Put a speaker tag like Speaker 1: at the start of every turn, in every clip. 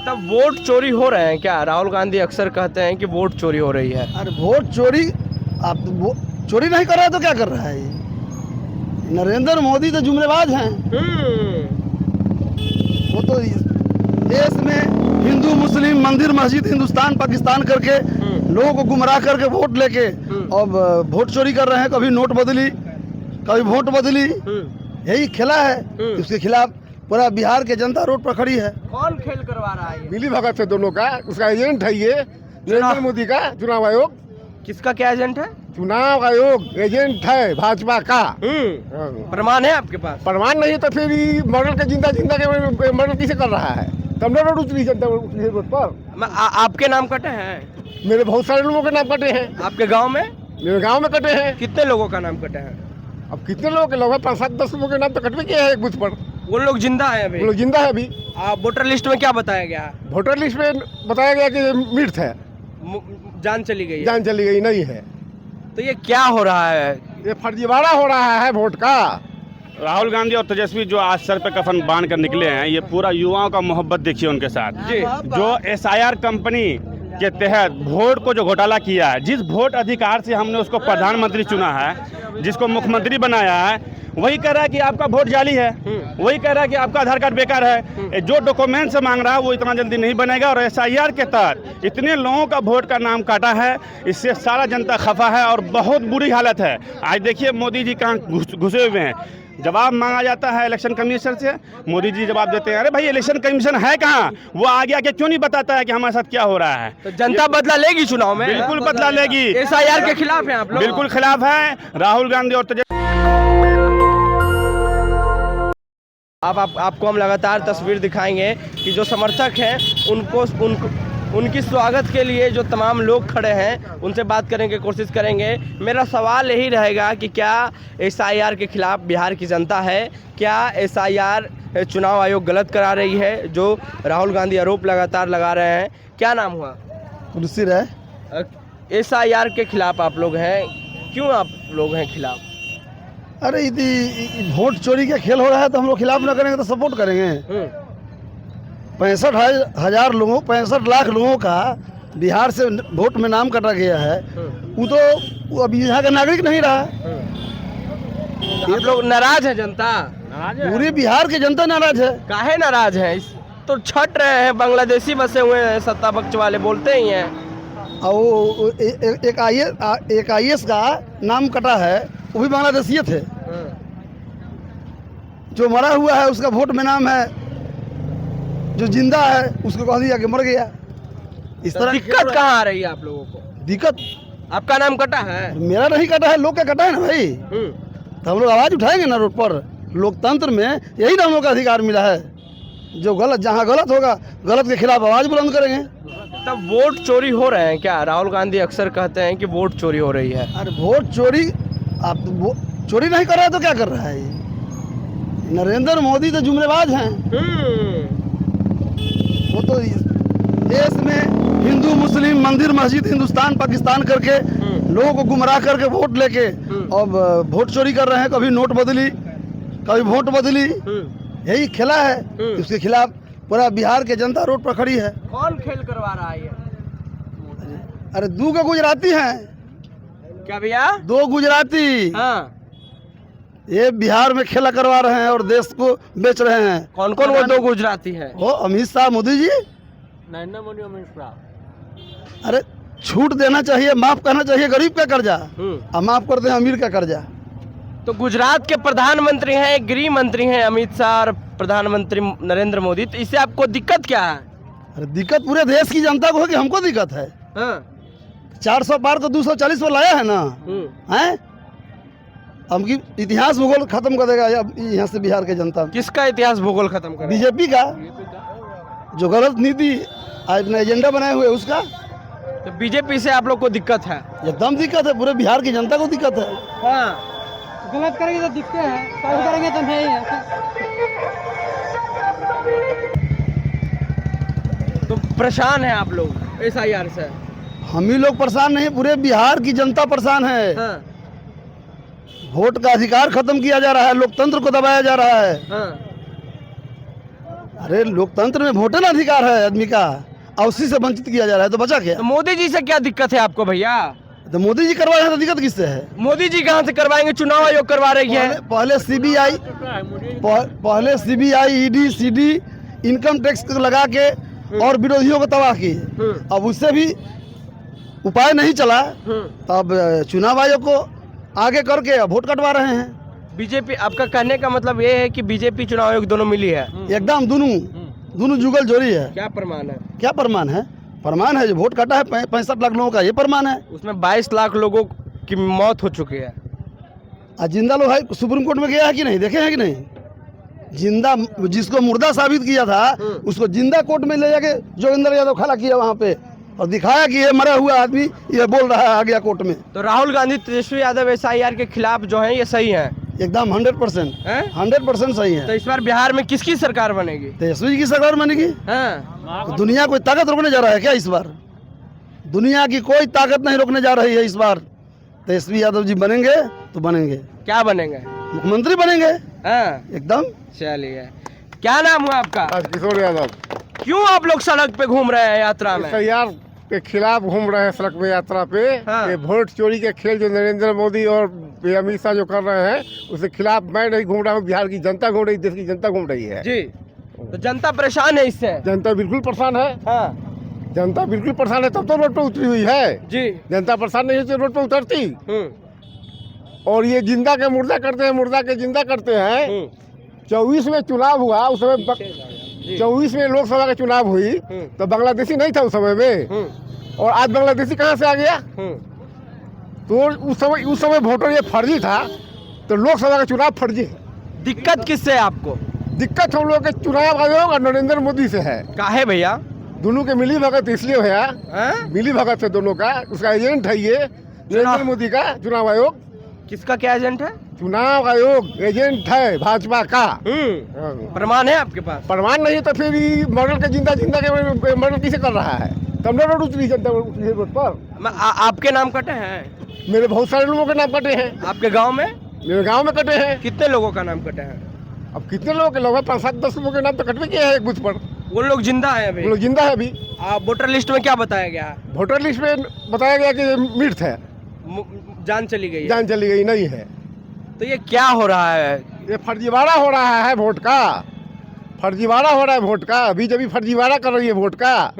Speaker 1: तब वोट चोरी हो रहे हैं क्या? राहुल गांधी अक्सर कहते हैं कि वोट चोरी हो रही है।
Speaker 2: अरे वोट चोरी, आप वो चोरी नहीं कर रहा है तो क्या कर रहा है ये? नरेंद्र मोदी तो जुमलेबाज हैं। वो तो देश में हिंदू मुस्लिम मंदिर मस्जिद हिंदुस्तान पाकिस्तान करके लोगों को गुमराह करके वोट लेके और वोट चोरी कर रहे हैं। कभी नोट बदली, कभी वोट बदली, यही खेला है। उसके खिलाफ पूरा बिहार के जनता रोड पर खड़ी है।
Speaker 1: कौन खेल करवा रहा है ये?
Speaker 3: मिली भगत है दोनों का, उसका एजेंट है ये नरेंद्र मोदी का चुनाव आयोग।
Speaker 1: किसका क्या एजेंट है?
Speaker 3: चुनाव आयोग एजेंट है भाजपा का।
Speaker 1: प्रमाण है आपके पास?
Speaker 3: प्रमाण नहीं तो फिर मॉडल के जिंदा जिंदा के मॉडल किसे कर रहा है? तब ना रोड उतरी जनता उतरी रोड पर।
Speaker 1: आपके नाम कटे हैं?
Speaker 3: मेरे बहुत सारे लोगों के नाम कटे हैं।
Speaker 1: आपके गांव में?
Speaker 3: मेरे गांव में कटे हैं।
Speaker 1: कितने लोगों का नाम कटे हैं?
Speaker 3: अब कितने लोगों के लोग हैं? 5-7-10 लोगों के नाम तो कटवे किए हैं एक बूथ पर।
Speaker 1: वो लोग जिंदा है अभी?
Speaker 3: वो लोग जिंदा है अभी।
Speaker 1: वोटर लिस्ट में क्या बताया गया?
Speaker 3: वोटर लिस्ट में बताया गया कि ये मृत है,
Speaker 1: जान चली गई है।
Speaker 3: जान चली गई नहीं है।
Speaker 1: तो ये क्या हो रहा है?
Speaker 3: ये फर्जीवाड़ा हो रहा है वोट का।
Speaker 4: राहुल गांधी और तेजस्वी जो आज सर पे कफन बांध कर निकले हैं, ये पूरा युवाओं का मोहब्बत देखिए उनके साथ। जो SIR कंपनी के तहत वोट को जो घोटाला किया है, जिस वोट अधिकार से हमने उसको प्रधानमंत्री चुना है, जिसको मुख्यमंत्री बनाया है, वही कह रहा है कि आपका वोट जाली है, वही कह रहा है कि आपका आधार कार्ड बेकार है। जो डॉक्यूमेंट से मांग रहा है वो इतना जल्दी नहीं बनेगा। और SIR के तहत इतने लोगों का वोट का नाम काटा है, इससे सारा जनता खफा है और बहुत बुरी हालत है। आज देखिए मोदी जी कहाँ घुसे हुए हैं। जवाब मांगा जाता है इलेक्शन कमीशन से, मोदी जी जवाब देते हैं, अरे भाई इलेक्शन कमीशन है कहाँ? वो आगे आके क्यों नहीं बताता है कि हमारे साथ क्या हो रहा है?
Speaker 1: तो जनता बदला लेगी चुनाव में?
Speaker 4: बिल्कुल बदला लेगी।
Speaker 1: SIR के खिलाफ है आप लोग?
Speaker 4: बिल्कुल खिलाफ है राहुल गांधी और तेजस्वी।
Speaker 1: आपको हम लगातार तस्वीर दिखाएंगे कि जो समर्थक हैं उनकी स्वागत के लिए जो तमाम लोग खड़े हैं उनसे बात करने की कोशिश करेंगे। मेरा सवाल यही रहेगा कि क्या SIR के खिलाफ बिहार की जनता है? क्या SIR चुनाव आयोग गलत करा रही है, जो राहुल गांधी आरोप लगातार लगा रहे हैं? क्या नाम हुआ?
Speaker 2: कुर्सी रहे।
Speaker 1: SIR के खिलाफ आप लोग हैं, क्यों आप लोग हैं खिलाफ?
Speaker 2: अरे यदि वोट चोरी का खेल हो रहा है तो हम लोग खिलाफ न करेंगे तो सपोर्ट करेंगे। 65 लाख लोगों का बिहार से वोट में नाम काटा गया है। वो अभी यहाँ का नागरिक नहीं रहा।
Speaker 1: आप लोग नाराज हैं? जनता
Speaker 2: पूरी बिहार की जनता नाराज है।
Speaker 1: काहे नाराज है? तो छट रहे हैं, बांग्लादेशी बसे हुए हैं, सत्ता पक्ष वाले बोलते ही हैं।
Speaker 2: और एक IAS का नाम कटा है, वो भी बांग्लादेशी थे। जो मरा हुआ है उसका वोट में नाम है, जो जिंदा है उसको कह दिया कि मर गया। इस तरह
Speaker 1: दिक्कत कहाँ आ रही है आप लोगों को?
Speaker 2: दिक्कत
Speaker 1: आपका नाम कटा है?
Speaker 2: मेरा नहीं कटा है, लोग का कटा है ना भाई। तो हम लोग आवाज उठाएंगे ना रोड पर। लोकतंत्र में यही ना हम लोग का अधिकार मिला है। जो गलत, जहाँ गलत होगा, गलत के खिलाफ आवाज बुलंद करेंगे।
Speaker 1: तब वोट चोरी हो रहे हैं क्या? राहुल गांधी अक्सर कहते हैं कि वोट चोरी हो रही है।
Speaker 2: अरे वोट चोरी, आप वो चोरी नहीं कर रहा है तो क्या कर रहा है ये? नरेंद्र मोदी तो जुमलेबाज हैं। वो तो देश में हिंदू मुस्लिम मंदिर मस्जिद हिंदुस्तान पाकिस्तान करके लोगों को गुमराह करके वोट लेके और वोट चोरी कर रहे हैं। कभी नोट बदली, कभी वोट बदली, यही खेला है। उसके खिलाफ पूरा बिहार के जनता रोड पर खड़ी है।
Speaker 1: कौन खेल करवा रहा है ये?
Speaker 2: अरे 2 गुजराती हैं।
Speaker 1: क्या भैया?
Speaker 2: 2 गुजराती।
Speaker 1: हाँ।
Speaker 2: ये बिहार में खेला करवा रहे हैं और देश को बेच रहे हैं।
Speaker 1: कौन कौन वो 2 गुजराती है?
Speaker 2: वो अमित शाह, मोदी जी।
Speaker 1: नरेंद्र मोदी, अमित शाह।
Speaker 2: अरे छूट देना चाहिए, माफ करना चाहिए गरीब का कर्जा, और माफ करते हैं अमीर का कर्जा।
Speaker 1: तो गुजरात के प्रधानमंत्री हैं, गृह मंत्री हैं अमित शाह और प्रधानमंत्री नरेंद्र मोदी, तो इससे आपको दिक्कत क्या है?
Speaker 2: अरे दिक्कत पूरे देश की जनता को है कि हमको दिक्कत है। 400 पार तो 240 को लाया है ना। हैं? हमकी इतिहास भूगोल खत्म कर देगा यहाँ से बिहार के जनता।
Speaker 1: किसका इतिहास भूगोल खत्म कर?
Speaker 2: बीजेपी का, जो गलत नीति अपना एजेंडा बनाए हुए उसका।
Speaker 1: तो बीजेपी से आप लोग को दिक्कत है?
Speaker 2: एकदम दिक्कत है, पूरे बिहार की जनता को दिक्कत है।
Speaker 1: हाँ।
Speaker 5: गलत करेंगे तो दिक्कत है, सही करेंगे तो नहीं है।
Speaker 1: तो परेशान है आप लोग SIR से?
Speaker 2: हम ही लोग परेशान नहीं, पूरे बिहार की जनता परेशान है।
Speaker 1: हाँ।
Speaker 2: वोट का अधिकार खत्म किया जा रहा है, लोकतंत्र को दबाया जा रहा है।
Speaker 1: हाँ।
Speaker 2: अरे लोकतंत्र में वोटन अधिकार है आदमी का, और उसी से वंचित किया जा रहा है, तो बचा क्या?
Speaker 1: तो मोदी जी से क्या दिक्कत है आपको भैया?
Speaker 2: तो मोदी जी करवा रहे हैं तो दिक्कत किससे है?
Speaker 1: मोदी जी कहाँ से करवाएंगे? चुनाव आयोग करवा रही है।
Speaker 2: पहले CBI ED CD income tax को लगा के और विरोधियों को तबाह किए। अब उससे भी उपाय नहीं चला, तब चुनाव आयोग को आगे करके वोट कटवा रहे हैं।
Speaker 1: बीजेपी, आपका कहने का मतलब ये है कि बीजेपी चुनाव आयोग दोनों मिली है?
Speaker 2: एकदम दोनों जुगल जोड़ी है।
Speaker 1: क्या प्रमाण है?
Speaker 2: क्या प्रमाण है? प्रमाण है जो वोट काटा है 65 लाख लोगों का, ये प्रमाण है।
Speaker 1: उसमें 22 लाख लोगों की मौत हो चुकी है।
Speaker 2: जिंदा लोग है, सुप्रीम कोर्ट में गया है कि नहीं, देखे हैं कि नहीं? जिंदा, जिसको मुर्दा साबित किया था उसको जिंदा कोर्ट में ले जाके जोगिंदर यादव खड़ा किया वहाँ पे और दिखाया कि ये मरा हुआ आदमी ये बोल रहा है आ गया कोर्ट में।
Speaker 1: तो राहुल गांधी तेजस्वी यादव SIR के खिलाफ जो है ये सही है?
Speaker 2: एकदम 100% सही है।
Speaker 1: तो इस बार बिहार में किसकी सरकार बनेगी?
Speaker 2: तेजस्वी जी की सरकार बनेगी।
Speaker 1: हाँ।
Speaker 2: दुनिया कोई ताकत रोकने जा रहा है क्या इस बार? दुनिया की कोई ताकत नहीं रोकने जा रही है इस बार। तेजस्वी यादव जी बनेंगे तो बनेंगे।
Speaker 1: क्या बनेंगे?
Speaker 2: मुख्यमंत्री बनेंगे।
Speaker 1: हाँ।
Speaker 2: एकदम।
Speaker 1: चलिए, क्या नाम हुआ आपका?
Speaker 3: किशोर यादव।
Speaker 1: क्यों आप लोग सड़क पे घूम रहे हैं यात्रा में?
Speaker 3: SIR के खिलाफ घूम रहे हैं सड़क में यात्रा पे।
Speaker 1: हाँ।
Speaker 3: ये वोट चोरी के खेल जो नरेंद्र मोदी और अमित शाह जो कर रहे हैं उसके खिलाफ मैं नहीं घूम रहा हूँ, बिहार की जनता घूम रही, देश की जनता घूम रही है।
Speaker 1: जी, तो जनता परेशान है इससे?
Speaker 3: जनता बिल्कुल परेशान है।
Speaker 1: हाँ
Speaker 3: जनता बिल्कुल परेशान है, तब तो रोड पे उतरी हुई है।
Speaker 1: जी।
Speaker 3: जनता परेशान नहीं होती रोड पे उतरती। और ये जिंदा के मुर्दा करते हैं, मुर्दा के जिंदा करते हैं। 24 में चुनाव हुआ, उस समय 24 में लोकसभा का चुनाव हुई तो बांग्लादेशी नहीं था उस समय में, और आज बांग्लादेशी कहाँ से आ गया? तो उस समय वोटर ये फर्जी था, तो लोकसभा का चुनाव फर्जी है।
Speaker 1: दिक्कत किससे है आपको?
Speaker 3: दिक्कत हम लोग के चुनाव आयोग और नरेंद्र मोदी से है।
Speaker 1: काहे भैया?
Speaker 3: दोनों के मिली भगत इसलिए भैया,
Speaker 1: हाँ?
Speaker 3: मिली भगत है दोनों का। उसका एजेंट है ये नरेंद्र मोदी का चुनाव आयोग।
Speaker 1: किसका क्या एजेंट है?
Speaker 3: चुनाव आयोग एजेंट है भाजपा का।
Speaker 1: प्रमाण है आपके पास?
Speaker 3: प्रमाण नहीं तो फिर ये मॉडल के जिंदा के मॉडल किसे कर रहा है? तब न रोड उतरी जनता उतरी रोड पर।
Speaker 1: आपके नाम कटे हैं?
Speaker 3: मेरे बहुत सारे लोगों के नाम कटे हैं।
Speaker 1: आपके गांव में?
Speaker 3: मेरे गांव में कटे हैं।
Speaker 1: कितने लोगों का नाम कटे हैं?
Speaker 3: अब कितने लोगों के लोग 5-7-10 लोगों के नाम तो कटवे किए हैं एक बूथ पर।
Speaker 1: वो लोग जिंदा है अभी?
Speaker 3: वो लोग जिंदा है अभी।
Speaker 1: वोटर लिस्ट में क्या बताया गया?
Speaker 3: वोटर लिस्ट में बताया गया कि मृत है,
Speaker 1: जान चली गई है।
Speaker 3: जान चली गई नहीं है।
Speaker 1: तो ये क्या हो रहा है?
Speaker 3: ये फर्जीवाड़ा हो रहा है वोट का, फर्जीवाड़ा हो रहा है वोट का। बीजेपी फर्जीवाड़ा कर रही है वोट का।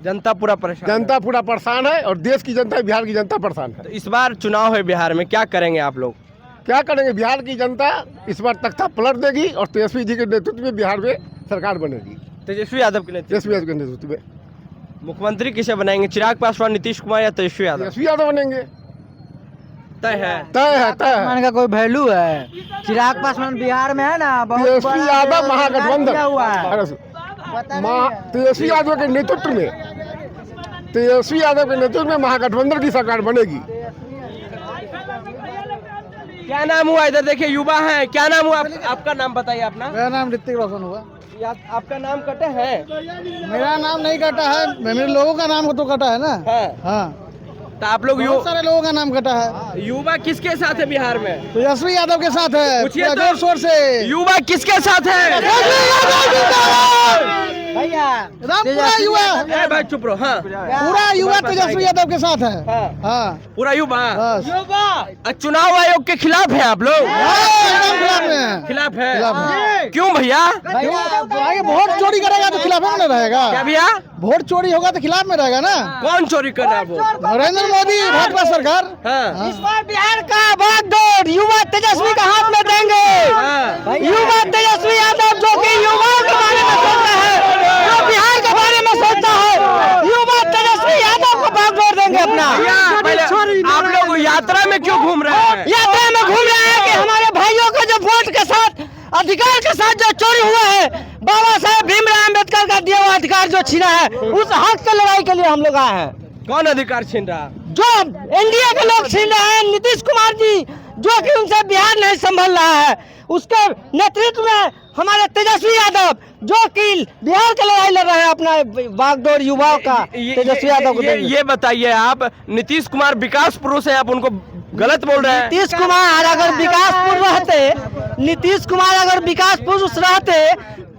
Speaker 1: जनता पूरा परेशान
Speaker 3: जनता पूरा परेशान है, और देश की जनता, बिहार की जनता परेशान है।
Speaker 1: तो इस बार चुनाव है बिहार में, क्या करेंगे आप लोग?
Speaker 3: क्या करेंगे? बिहार की जनता इस बार तख्ता पलट देगी और तेजस्वी जी के नेतृत्व में बिहार में सरकार बनेगी।
Speaker 1: तेजस्वी यादव के नेतृत्व?
Speaker 3: तेजस्वी यादव के नेतृत्व में।
Speaker 1: मुख्यमंत्री किसे बनाएंगे? चिराग पासवान, नीतीश कुमार या तेजस्वी यादव?
Speaker 3: तेजस्वी यादव बनेंगे।
Speaker 1: तय है?
Speaker 3: तय है, तय है।
Speaker 5: पासवान का कोई वैल्यू है? चिराग पासवान बिहार में है ना, बहुत
Speaker 3: तेजस्वी
Speaker 5: बड़ा
Speaker 3: यादव महागठबंधन
Speaker 5: हुआ है।
Speaker 3: अरे तेजस्वी यादव के नेतृत्व में, तेजस्वी यादव के नेतृत्व में महागठबंधन की सरकार बनेगी।
Speaker 1: क्या नाम हुआ? इधर देखिए, युवा है। क्या नाम हुआ? आपका नाम बताइए अपना।
Speaker 5: मेरा नाम ऋतिक रोशन हुआ।
Speaker 1: आपका नाम कटे है?
Speaker 5: मेरा नाम नहीं कटा है, मेरे लोगों का नाम तो कटा है ना। हाँ,
Speaker 1: तो आप लोग
Speaker 5: बहुत सारे लोगों का नाम कटा है।
Speaker 1: युवा किसके साथ है बिहार में?
Speaker 5: तेजस्वी यादव के साथ है।
Speaker 1: पूछिए तो।
Speaker 5: जोर शोर से।
Speaker 1: युवा किसके साथ है?
Speaker 5: भैया पूरा युवा,
Speaker 1: ए भाई चुप रहो। हाँ,
Speaker 5: पूरा युवा तेजस्वी यादव के साथ है।
Speaker 1: हाँ,
Speaker 5: हाँ,
Speaker 1: पूरा युवा।
Speaker 5: बस।
Speaker 1: चुनाव आयोग के खिलाफ है आप लोग?
Speaker 5: एकदम खिलाफ में।
Speaker 1: खिलाफ है?
Speaker 5: खिलाफ है।
Speaker 1: क्यों भैया?
Speaker 5: आगे वोट चोरी करेगा तो खिलाफ में रहेगा।
Speaker 1: क्या भैया?
Speaker 5: वोट चोरी होगा तो खिलाफ में रहेगा ना।
Speaker 1: कौन चोरी कर रहा है? वो
Speaker 5: नरेंद्र मोदी, भाजपा सरकार।
Speaker 1: हाँ।
Speaker 5: इस बार बिहार का बागडोर युवा तेजस्वी का हाथ में देंगे।
Speaker 1: हाँ।
Speaker 5: युवा तेजस्वी यादव जो कि युवाओं के बारे में सोचता है, जो बिहार के बारे में सोचता है, युवा तेजस्वी यादव को बागडोर देंगे अपना।
Speaker 1: आप लोग यात्रा में क्यों घूम रहे हैं?
Speaker 5: यात्रा में घूम रहे हैं कि हमारे भाइयों का जो वोट के साथ, अधिकार के साथ जो चोरी हुआ है, बाबा साहेब भीमराव अम्बेडकर का दिया हुआ अधिकार जो छीना है, उस हक से लड़ाई के लिए हम लोग आए हैं।
Speaker 1: कौन अधिकार छीन रहा?
Speaker 5: जो एनडीए के लोग छीन रहे हैं, नीतीश कुमार जी, जो कि उनसे बिहार नहीं संभल रहा है, उसके नेतृत्व में हमारे तेजस्वी यादव जो कि बिहार की लड़ाई लड़ रहे हैं अपना बागडोर युवाओं का, तेजस्वी यादव को देंगे।
Speaker 1: ये बताइए, आप नीतीश कुमार विकास पुरुष है, आप उनको गलत बोल रहे हैं।
Speaker 5: नीतीश कुमार अगर विकास पुरुष रहते, नीतीश कुमार अगर विकास पुरुष रहते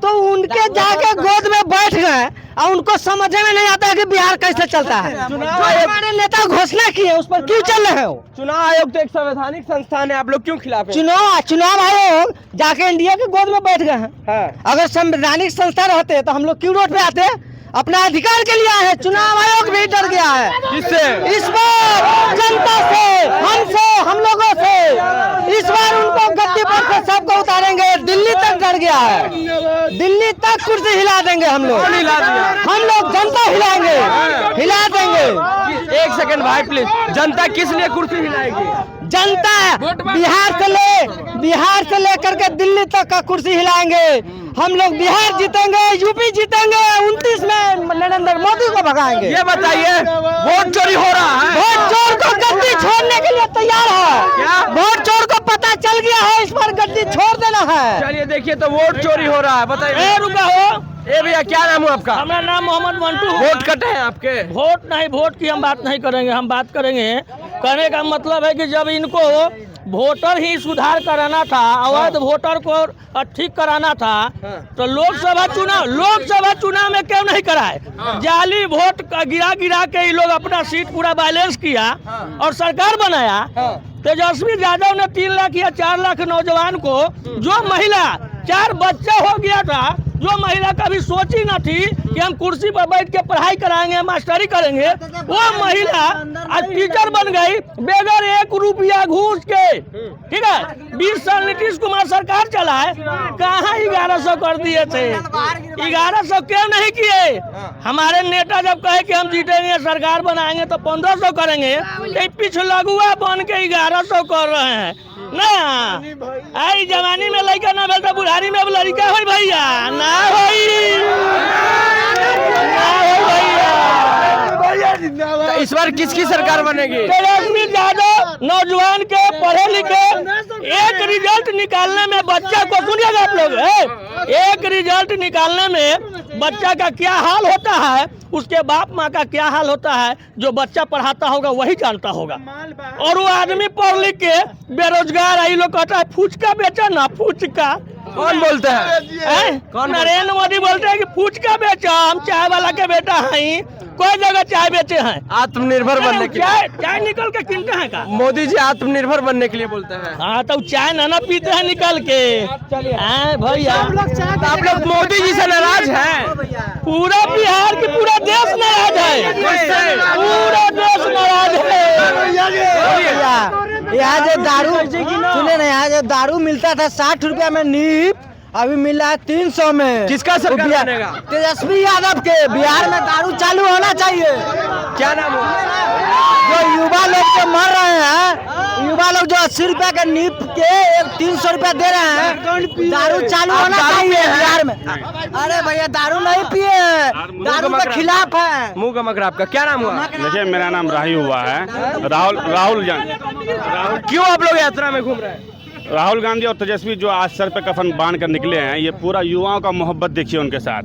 Speaker 5: तो उनके जाके गोद में बैठ गए और उनको समझ में नहीं आता कि बिहार कैसे चलता है। जो हमारे नेता घोषणा की है उस पर क्यों चल रहे हो?
Speaker 1: चुनाव आयोग तो एक संवैधानिक संस्थान है, आप लोग क्यों खिलाफ हैं?
Speaker 5: चुनाव आयोग जाके इंडिया के गोद में बैठ गए हैं।
Speaker 1: हाँ।
Speaker 5: अगर संवैधानिक संस्था रहते तो हम लोग क्यों रोड पे आते? अपना अधिकार के लिए आए हैं। चुनाव आयोग भी डर गया है।
Speaker 1: किससे?
Speaker 5: इस बार जनता से, हमसे, हम लोगों से। इस बार उनको गद्दी पर से सबको उतारेंगे। दिल्ली तक डर गया है, दिल्ली तक कुर्सी हिला देंगे हम लोग।
Speaker 1: हिला दिया?
Speaker 5: हम लोग जनता हिलाएंगे, हिला देंगे।
Speaker 1: एक सेकंड भाई प्लीज, जनता किस लिए कुर्सी हिलाएगी?
Speaker 5: जनता बिहार से लेकर के दिल्ली तक का कुर्सी हिलाएंगे। हम लोग बिहार जीतेंगे, यूपी जीतेंगे, 29 में नरेंद्र मोदी को भगाएंगे।
Speaker 1: ये बताइए, वोट चोरी हो रहा है?
Speaker 5: वोट चोर को गद्दी छोड़ने के लिए तैयार है।
Speaker 1: क्या?
Speaker 5: वोट चोर को पता चल गया है, इस पर गद्दी छोड़ देना है।
Speaker 1: चलिए देखिए, तो वोट चोरी हो रहा है, बताइए।
Speaker 5: रुका हो।
Speaker 1: ए भैया, क्या नाम है आपका?
Speaker 5: हमारा नाम मोहम्मद मंटू।
Speaker 1: वोट कटे हैं आपके?
Speaker 5: वोट नहीं, वोट की हम बात नहीं करेंगे। हम बात करेंगे, कहने का मतलब है कि जब इनको वोटर ही सुधार कराना था, अवैध वोटर को ठीक कराना था, तो लोकसभा चुनाव में क्यों नहीं कराए? जाली वोट गिरा के ये लोग अपना सीट पूरा बैलेंस किया और सरकार बनाया। तेजस्वी यादव ने 3 लाख या 4 लाख नौजवान को, जो महिला 4 बच्चा हो गया था, जो महिला कभी सोची न थी कि हम कुर्सी पर बैठ के पढ़ाई कराएंगे, मास्टरी करेंगे, वो महिला आज टीचर बन गई बगैर 1 रुपया घूस के। ठीक है, 20 साल नीतीश कुमार सरकार चला है, कहाँ 1100 कर दिए थे? 1100 क्यों नहीं किए? हमारे नेता जब कहे कि हम जीतेंगे, सरकार बनाएंगे तो 1500 करेंगे, तो पिछलगुआ बन के 1100 कर रहे हैं ना। आई जवानी में लड़का ना बेटा, बुढ़ारी में लड़का हो भैया ना
Speaker 1: तो इस बार किसकी सरकार बनेगी?
Speaker 5: तेजस्वी यादव नौजवान के पढ़े लिखे, एक रिजल्ट निकालने में बच्चा को, सुनिएगा आप लोग, एक रिजल्ट निकालने में बच्चा का क्या हाल होता है, उसके बाप माँ का क्या हाल होता है, जो बच्चा पढ़ाता होगा वही जानता होगा। और वो आदमी पढ़ लिख के बेरोजगार, आई लोग कहता है फुचका बेचा ना, फुचका
Speaker 1: कौन बोलते हैं?
Speaker 5: नरेंद्र मोदी बोलते हैं कि फुचका बेचा, हम चाय वाला के बेटा हैं, कोई जगह चाय बेचे हैं।
Speaker 1: आत्मनिर्भर बनने के लिए
Speaker 5: चाय निकल के किनते हैं का?
Speaker 1: मोदी जी आत्मनिर्भर बनने के लिए बोलते हैं।
Speaker 5: हाँ, तो चाय ना पीते हैं निकल के। भैया,
Speaker 1: आप लोग मोदी जी से नाराज हैं?
Speaker 5: पूरा बिहार की, पूरा देश नाराज है, पूरा देश नाराज है। यहाँ जो दारू, सुने ना, यहाँ जो दारू मिलता था 60 रुपया में नीप, अभी मिला है 300 में।
Speaker 1: किसका सरकार बनेगा?
Speaker 5: तेजस्वी यादव के। बिहार में दारू चालू होना चाहिए।
Speaker 1: क्या नाम हो?
Speaker 5: जो युवा लोग जो मर रहे हैं, युवा लोग जो 80 रुपया के नीप के 300 रुपया दे रहे हैं, दारू चालू होना चाहिए बिहार में। अरे भैया, दारू नहीं पिए हैं, दारू के खिलाफ है।
Speaker 1: मुंह का मकरा। आपका क्या नाम हुआ?
Speaker 4: देखिए, मेरा नाम राही हुआ है, राहुल
Speaker 1: क्यों आप लोग यात्रा में घूम रहे हैं?
Speaker 4: राहुल गांधी और तेजस्वी जो आज सर पे कफन बांध कर निकले हैं, ये पूरा युवाओं का मोहब्बत देखिए उनके साथ।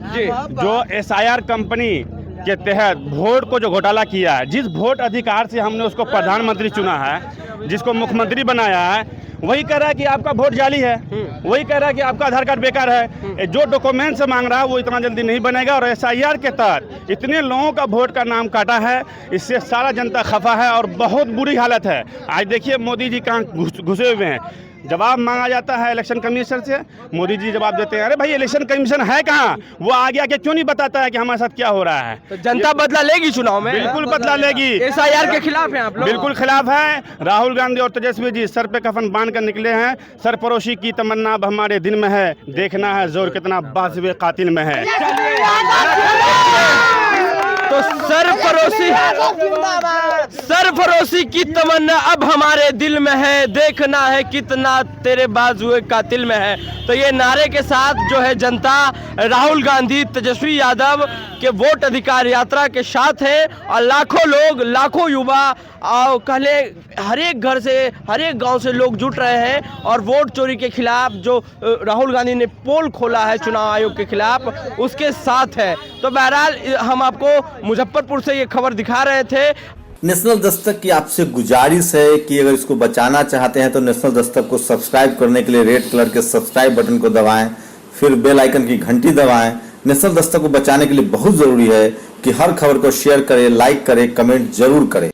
Speaker 4: जो SIR कंपनी के तहत वोट को जो घोटाला किया है, जिस वोट अधिकार से हमने उसको प्रधानमंत्री चुना है, जिसको मुख्यमंत्री बनाया है, वही कह रहा है कि आपका वोट जाली है, वही कह रहा है कि आपका आधार कार्ड बेकार है। जो डॉक्यूमेंट से मांग रहा है वो इतना जल्दी नहीं बनेगा। और SIR के तहत इतने लोगों का वोट का नाम काटा है, इससे सारा जनता खफा है और बहुत बुरी हालत है। आज देखिए मोदी जी कहाँ घुसे हुए हैं। जवाब मांगा जाता है इलेक्शन कमीशन से, मोदी जी जवाब देते हैं, अरे भाई इलेक्शन कमीशन है कहाँ? वो आगे आके क्यों नहीं बताता है कि हमारे साथ क्या हो रहा है?
Speaker 1: तो जनता बदला लेगी चुनाव में?
Speaker 4: बिल्कुल बदला लेगी।
Speaker 1: SIR के खिलाफ हैं आप लोग?
Speaker 4: बिल्कुल खिलाफ है। राहुल गांधी और तेजस्वी जी सर पे कफन बांध कर निकले हैं। सरफरोशी की तमन्ना अब हमारे दिल में है, देखना है जोर कितना बाज़-ए कातिल में है।
Speaker 1: तो सरफरोशी की तमन्ना अब हमारे दिल में है, देखना है कितना तेरे बाजुए कातिल में है। तो ये नारे के साथ जो है जनता राहुल गांधी, तेजस्वी यादव के वोट अधिकार यात्रा के साथ है। और लाखों लोग, लाखों युवा और कहले हर एक घर से, हर एक गांव से लोग जुट रहे हैं और वोट चोरी के खिलाफ जो राहुल गांधी ने पोल खोला है चुनाव आयोग के खिलाफ, उसके साथ है। तो बहरहाल हम आपको मुजफ्फरपुर से ये खबर दिखा रहे थे।
Speaker 6: नेशनल दस्तक की आपसे गुजारिश है कि अगर इसको बचाना चाहते हैं तो नेशनल दस्तक को सब्सक्राइब करने के लिए रेड कलर के सब्सक्राइब बटन को दबाएं, फिर बेल आइकन की घंटी दबाएं। नेशनल दस्तक को बचाने के लिए बहुत जरूरी है कि हर खबर को शेयर करें, लाइक करें, कमेंट जरूर करें।